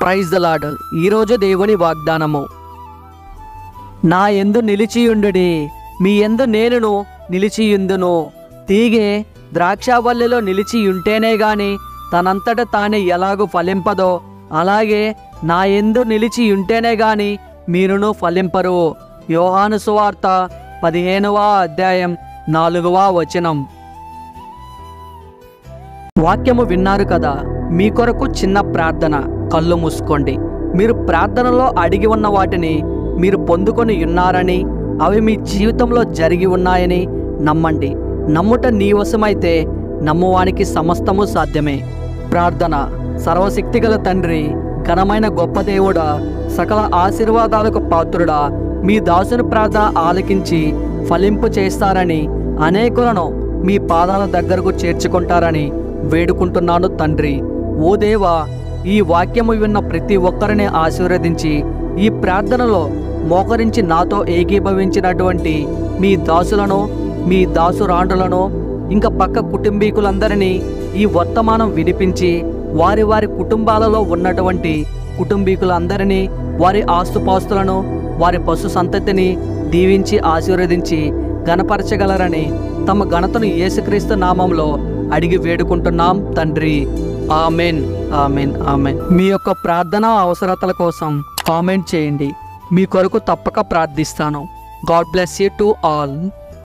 Praise the lord. ఈరోజు దేవుని వాగ్దానము. నా యందు నిలిచియుండుడి, మీ యందు నేనును నిలిచియుందును. తీగె ద్రాక్షావల్లిలో నిలిచియుంటేనే గాని తనంతట తానే ఎలాగూ ఫలింపదో, అలాగే నా యందు నిలిచియుంటేనే గాని మీరును ఫలింపరు. యోహాను సువార్త 15వ అధ్యాయం 4వ వచనం. వాక్యము విన్నారు కదా. మీ కొరకు చిన్న ప్రార్థన. కళ్ళు మూసుకోండి. మీరు ప్రార్థనలో అడిగి ఉన్న వాటిని మీరు పొందుకొని ఉన్నారని, అవి మీ జీవితంలో జరిగి ఉన్నాయని నమ్మండి. నమ్ముట నీ వశమైతే నమ్మువానికి సమస్తము సాధ్యమే. ప్రార్థన. సర్వశక్తిగల తండ్రి, ఘనమైన గొప్ప దేవుడా, సకల ఆశీర్వాదాలకు పాత్రుడా, మీ దాసుని ప్రార్థన ఆలకించి ఫలింపు చేస్తారని, అనేకులను మీ పాదాల దగ్గరకు చేర్చుకుంటారని వేడుకుంటున్నాను తండ్రి. ఓ దేవా, ఈ వాక్యము విన్న ప్రతి ఒక్కరిని ఆశీర్వదించి, ఈ ప్రార్థనలో మోకరించి నాతో ఏకీభవించినటువంటి మీ దాసులను, మీ దాసురాండ్రులను, ఇంకా పక్క కుటుంబీకులందరినీ ఈ వర్తమానం వినిపించి, వారి వారి కుటుంబాలలో ఉన్నటువంటి కుటుంబీకులందరినీ, వారి ఆస్తుపాస్తులను, వారి పశు సంతతిని దీవించి ఆశీర్వదించి ఘనపరచగలరని తమ ఘనతను యేసుక్రీస్తు నామంలో అడిగి వేడుకుంటున్నాం తండ్రి. Amen, amen, amen. మీ యొక్క ప్రార్థనా అవసరతల కోసం కామెంట్ చేయండి. మీ కొరకు తప్పక ప్రార్థిస్తాను. God bless you to all.